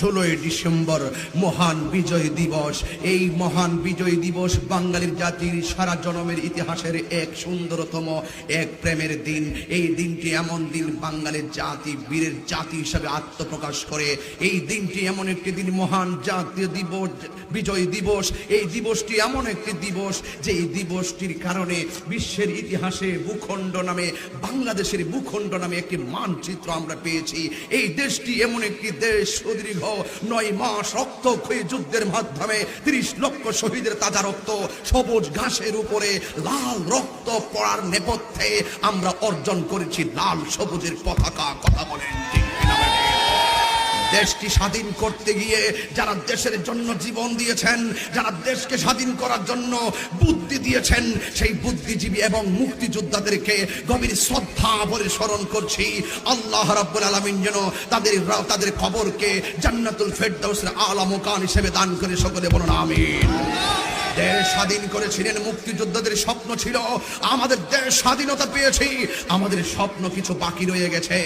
16ই December মহান বিজয় দিবস। এই মহান বিজয় দিবস বাঙালির জাতির সারা জনমের ইতিহাসের এক সুন্দরতম এক প্রেমের দিন। এই দিনটি এমন দিন বাঙালির জাতি বীরের জাতি হিসাবে আত্মপ্রকাশ করে। এই দিনটি এমন একটি দিন, মহান জাতীয় দিবস, বিজয় দিবস। এই দিবসটি এমন একটি দিবস যে এই দিবসটির কারণে বিশ্বের ইতিহাসে ভূখণ্ড নামে, বাংলাদেশের ভূখণ্ড নামে একটি মানচিত্র আমরা পেয়েছি। এই দেশটি এমন একটি দেশ, সুদীর্ঘ 9 মাস রক্তক্ষয়ী যুদ্ধের মাধ্যমে 30 লক্ষ শহীদের তাজা রক্ত সবুজ ঘাসের উপরে লাল রক্ত পড়ার নেপথ্যে আমরা অর্জন করেছি লাল সবুজের পতাকা। কথা বলেন ঠিক কিনা? দেশটি স্বাধীন করতে গিয়ে যারা দেশের জন্য জীবন দিয়েছেন, যারা দেশকে স্বাধীন করার জন্য বুদ্ধি দিয়েছেন, সেই বুদ্ধিজীবী এবং মুক্তিযোদ্ধাদেরকে গভীর শ্রদ্ধা বলে স্মরণ করছি। আল্লাহ রাব্বুল আলামিন যেন তাদের কবরকে জান্নাতুল ফেরদাউসের আলা মুকান হিসেবে দান করে। সকলে বলুন আমিন। দেশ স্বাধীন করেছিলেন মুক্তিযোদ্ধাদের স্বপ্ন ছিল আমাদের দেশ স্বাধীনতা পেয়েছি, আমাদের স্বপ্ন কিছু বাকি রয়ে গেছে।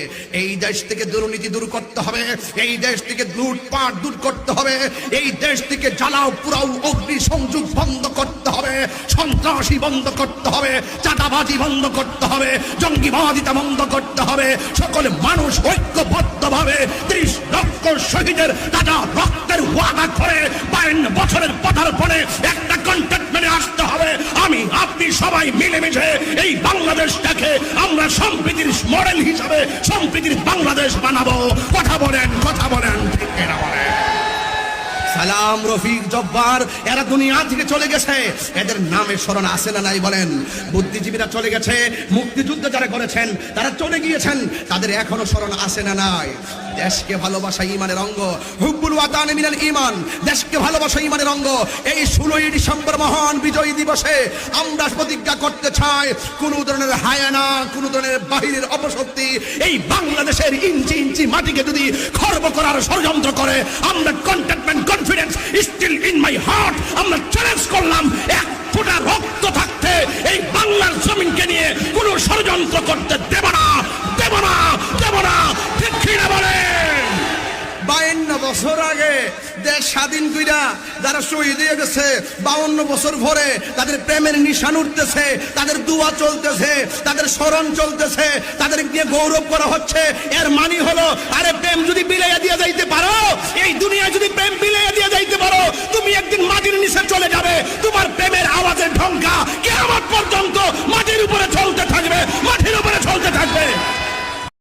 এই দেশ থেকে দুর্নীতি দূর করতে হবে, এই দেশ থেকে লুটপাট দূর করতে হবে, এই দেশ থেকে জ্বালাও পুরাও অগ্নি সংযোগ বন্ধ করতে হবে, সন্ত্রাসী বন্ধ করতে হবে, চাঁদাবাজি বন্ধ করতে হবে, জঙ্গিবাদিতা বন্ধ করতে হবে। সকলে মানুষ ঐক্যবদ্ধভাবে 30 লক্ষ শহীদের তাজা রক্তের ওয়াদা করে 52 বছরের পদার্পণে একটা কন্ট্যাক্ট মেনে আসতে হবে। আমি আপনি সবাই মিলেমিশে এই বাংলাদেশটাকে আমরা সম্প্রীতির মডেল হিসাবে সম্প্রীতির বাংলাদেশ বানাবো। কথা বলেন, কথা বলেন, ঠিক কিনা বলেন? সালাম, রফিক, জব্বার এরা দুনিয়া থেকে চলে গেছে, এদের নামে স্মরণ আছে না নাই বলেন? বুদ্ধিজীবীরা চলে গেছে, মুক্তিযুদ্ধ যারা করেছেন তারা চলে গিয়েছেন, তাদের এখনো স্মরণ আছে না নাই? দেশকে ভালোবাসা ইমানের অঙ্গ, হুব্বুল ওয়াতান মিনাল ঈমান। দেশকে ভালোবাসা ইমানের অঙ্গ। এই 16ই ডিসেম্বর মহান বিজয় দিবসে আমরা প্রতিজ্ঞা করতে চাই, কোন ধরনের হায়ানা, কোন ধরনের বাহিরের অপশক্তি এই বাংলাদেশের ইঞ্চি ইঞ্চি মাটিকে যদি খর্ব করার ষড়যন্ত্র করে, আমরা containment confidence still in my heart আমরা চ্যালেঞ্জ করলাম, এক ফোঁটা রক্ত থাকতে এই বাংলার জমিনকে নিয়ে কোনো ষড়যন্ত্র করতে দেব না, দেব না, দেব না। ঠিক কিনা বলেন? 52 বছর আগে দেশ স্বাধীন কইরা যারা শহীদ হয়ে গেছে, 52 বছর পরে তাদের প্রেমের নিশান উঠতেছে, তাদের দোয়া চলতেছে, তাদের স্মরণ চলতেছে, তাদের নিয়ে গৌরব করা হচ্ছে। এর মানে হলো, আরে প্রেম যদি বিলাইয়া দিয়ে যাইতে পারো